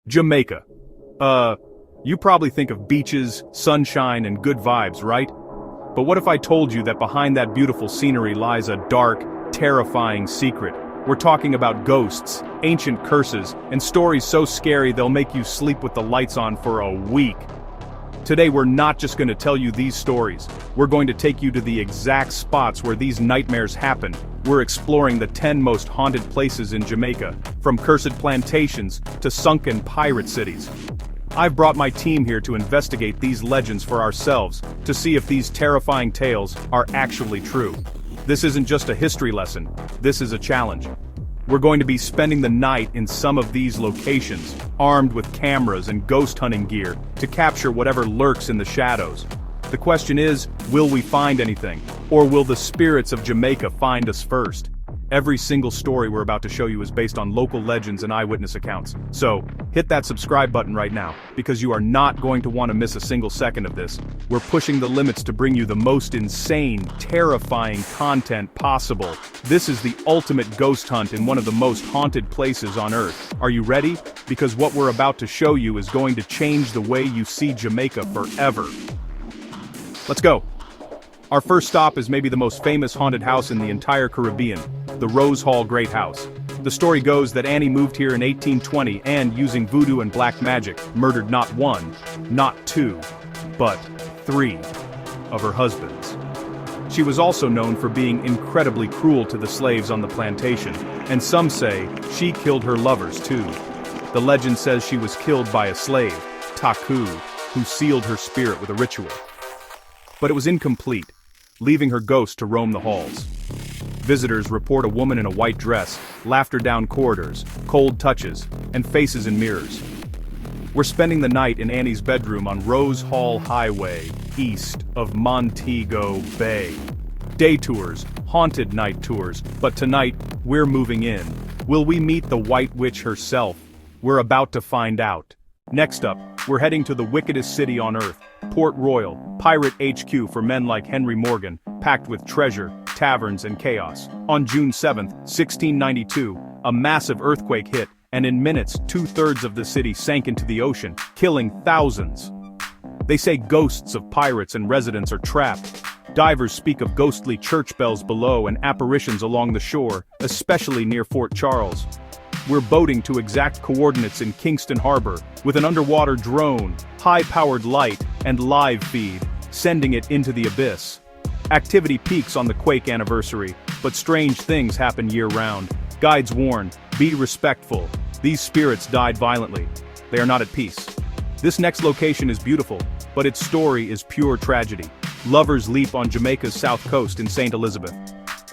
Jamaica. You probably think of beaches, sunshine, and good vibes, right? But what if I told you that behind that beautiful scenery lies a dark, terrifying secret? We're talking about ghosts, ancient curses, and stories so scary they'll make you sleep with the lights on for a week. Today we're not just going to tell you these stories, we're going to take you to the exact spots where these nightmares happen. We're exploring the 10 most haunted places in Jamaica, from cursed plantations to sunken pirate cities. I've brought my team here to investigate these legends for ourselves, to see if these terrifying tales are actually true. This isn't just a history lesson, this is a challenge. We're going to be spending the night in some of these locations, armed with cameras and ghost hunting gear, to capture whatever lurks in the shadows. The question is, will we find anything? Or will the spirits of Jamaica find us first? Every single story we're about to show you is based on local legends and eyewitness accounts. So, hit that subscribe button right now, because you are not going to want to miss a single second of this. We're pushing the limits to bring you the most insane, terrifying content possible. This is the ultimate ghost hunt in one of the most haunted places on Earth. Are you ready? Because what we're about to show you is going to change the way you see Jamaica forever. Let's go. Our first stop is maybe the most famous haunted house in the entire Caribbean, the Rose Hall Great House. The story goes that Annie moved here in 1820 and, using voodoo and black magic, murdered not one, not two, but 3 of her husbands. She was also known for being incredibly cruel to the slaves on the plantation, and some say she killed her lovers too. The legend says she was killed by a slave, Taku, who sealed her spirit with a ritual. But it was incomplete, leaving her ghost to roam the halls. Visitors report a woman in a white dress, laughter down corridors, cold touches, and faces in mirrors. We're spending the night in Annie's bedroom on Rose Hall Highway, east of Montego Bay. Day tours, haunted night tours, but tonight, we're moving in. Will we meet the White Witch herself? We're about to find out. Next up, we're heading to the wickedest city on Earth, Port Royal, pirate HQ for men like Henry Morgan, packed with treasure, taverns, and chaos. On June 7, 1692, a massive earthquake hit, and in minutes 2/3 of the city sank into the ocean, killing thousands. They say ghosts of pirates and residents are trapped. Divers speak of ghostly church bells below and apparitions along the shore, especially near Fort Charles. We're boating to exact coordinates in Kingston Harbor, with an underwater drone, high-powered light, and live feed, sending it into the abyss. Activity peaks on the quake anniversary, but strange things happen year-round. Guides warn, be respectful. These spirits died violently. They are not at peace. This next location is beautiful, but its story is pure tragedy. Lovers leap on Jamaica's south coast in St. Elizabeth.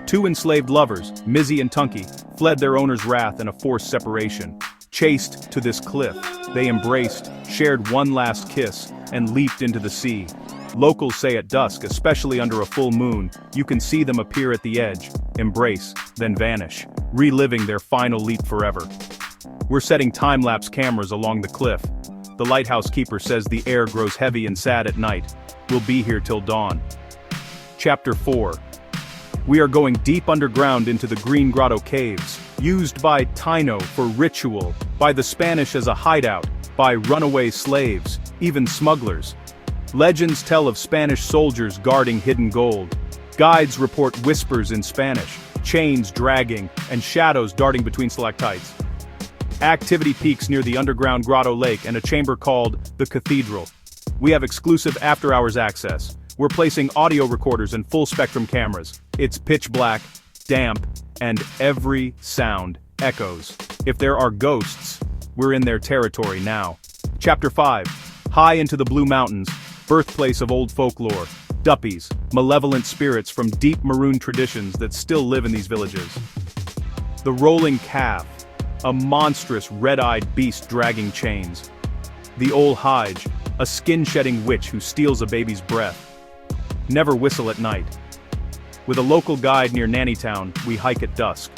2 enslaved lovers, Mizzy and Tunky, fled their owner's wrath in a forced separation. Chased to this cliff, they embraced, shared one last kiss, and leaped into the sea. Locals say at dusk, especially under a full moon, you can see them appear at the edge, embrace, then vanish, reliving their final leap forever. We're setting time-lapse cameras along the cliff. The lighthouse keeper says the air grows heavy and sad at night. We'll be here till dawn. Chapter 4. We are going deep underground into the Green Grotto Caves, used by Taino for ritual, by the Spanish as a hideout, by runaway slaves, even smugglers. Legends tell of Spanish soldiers guarding hidden gold. Guides report whispers in Spanish, chains dragging, and shadows darting between stalactites. Activity peaks near the underground grotto lake and a chamber called the Cathedral. We have exclusive after-hours access. We're placing audio recorders and full-spectrum cameras. It's pitch black, damp, and every sound echoes. If there are ghosts, we're in their territory now. Chapter 5. High into the Blue Mountains, birthplace of old folklore, duppies, malevolent spirits from deep maroon traditions that still live in these villages. The Rolling Calf, a monstrous red-eyed beast dragging chains. The Old Hige, a skin-shedding witch who steals a baby's breath. Never whistle at night. With a local guide near Nannytown, we hike at dusk.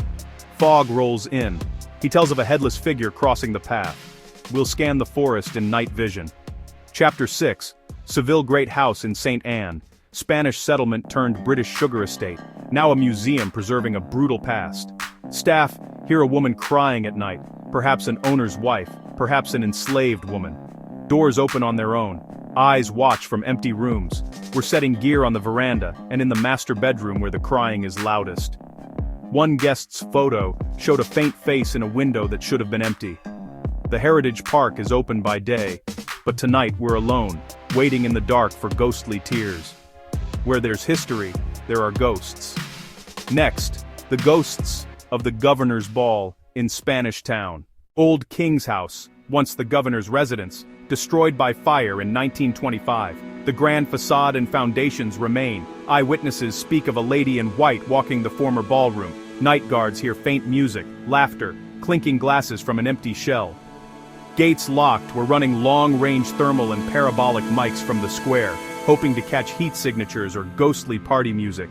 Fog rolls in. He tells of a headless figure crossing the path. We'll scan the forest in night vision. Chapter 6. Seville Great House in St. Anne. Spanish settlement turned British sugar estate, now a museum preserving a brutal past. Staff hear a woman crying at night, perhaps an owner's wife. perhaps an enslaved woman. Doors open on their own. Eyes watch from empty rooms. We're setting gear on the veranda and in the master bedroom where the crying is loudest. One guest's photo showed a faint face in a window that should have been empty. The Heritage Park is open by day, but tonight we're alone, waiting in the dark for ghostly tears. Where there's history, there are ghosts. Next, the ghosts of the Governor's Ball in Spanish Town. Old King's House, once the governor's residence, destroyed by fire in 1925. The grand facade and foundations remain. Eyewitnesses speak of a lady in white walking the former ballroom. Night guards hear faint music, laughter, clinking glasses from an empty shell. Gates locked, we're running long-range thermal and parabolic mics from the square, hoping to catch heat signatures or ghostly party music.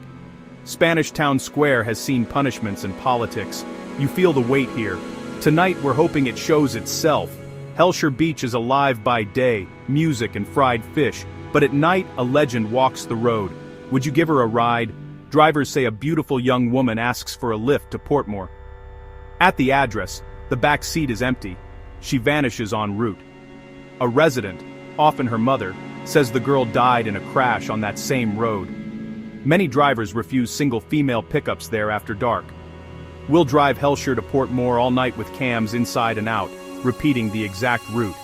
Spanish Town Square has seen punishments and politics. You feel the weight here. Tonight we're hoping it shows itself. Hellshire Beach is alive by day, music and fried fish, but at night a legend walks the road. Would you give her a ride? Drivers say a beautiful young woman asks for a lift to Portmore. At the address, the back seat is empty. She vanishes en route. A resident, often her mother, says the girl died in a crash on that same road. Many drivers refuse single female pickups there after dark. We'll drive Hellshire to Portmore all night with cams inside and out, repeating the exact route.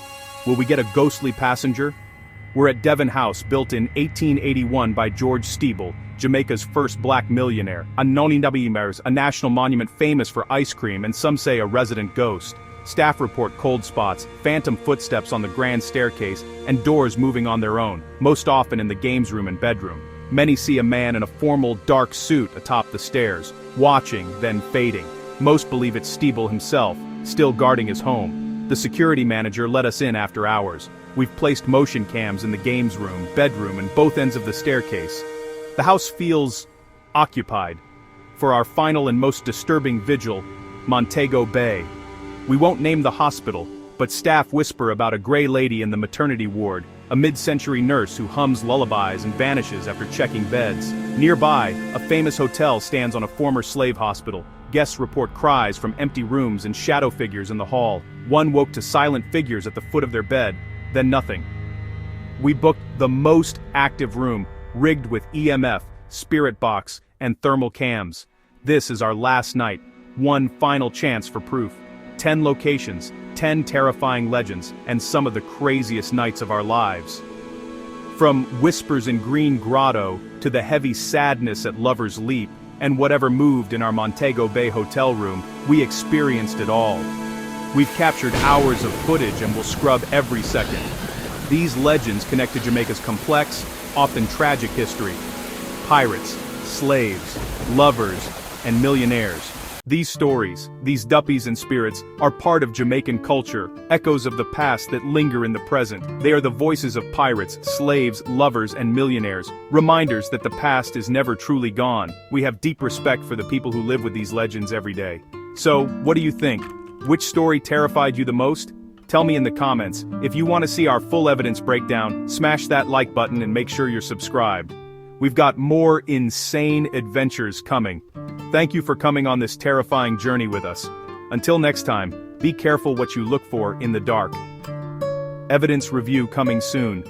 Will we get a ghostly passenger? We're at Devon House, built in 1881 by George Steeble, Jamaica's first black millionaire. A national monument famous for ice cream and some say a resident ghost. Staff report cold spots, phantom footsteps on the grand staircase, and doors moving on their own, most often in the games room and bedroom. Many see a man in a formal dark suit atop the stairs, watching, then fading. Most believe it's Steeble himself, still guarding his home. The security manager let us in after hours. We've placed motion cams in the games room, bedroom, and both ends of the staircase. The house feels occupied. For our final and most disturbing vigil, Montego Bay. We won't name the hospital, but staff whisper about a gray lady in the maternity ward, a mid-century nurse who hums lullabies and vanishes after checking beds. Nearby, a famous hotel stands on a former slave hospital. Guests report cries from empty rooms and shadow figures in the hall. One woke to silent figures at the foot of their bed, then nothing. We booked the most active room, rigged with EMF, spirit box, and thermal cams. This is our last night, one final chance for proof. 10 locations, 10 terrifying legends, and some of the craziest nights of our lives. From whispers in Green Grotto to the heavy sadness at Lover's Leap, and whatever moved in our Montego Bay hotel room, we experienced it all. We've captured hours of footage and will scrub every second. These legends connect to Jamaica's complex, often tragic history. Pirates, slaves, lovers, and millionaires. These stories, these duppies and spirits, are part of Jamaican culture, echoes of the past that linger in the present. They are the voices of pirates, slaves, lovers, and millionaires, reminders that the past is never truly gone. We have deep respect for the people who live with these legends every day. So, what do you think? Which story terrified you the most? Tell me in the comments. If you want to see our full evidence breakdown, smash that like button and make sure you're subscribed. We've got more insane adventures coming. Thank you for coming on this terrifying journey with us. Until next time, be careful what you look for in the dark. Evidence review coming soon.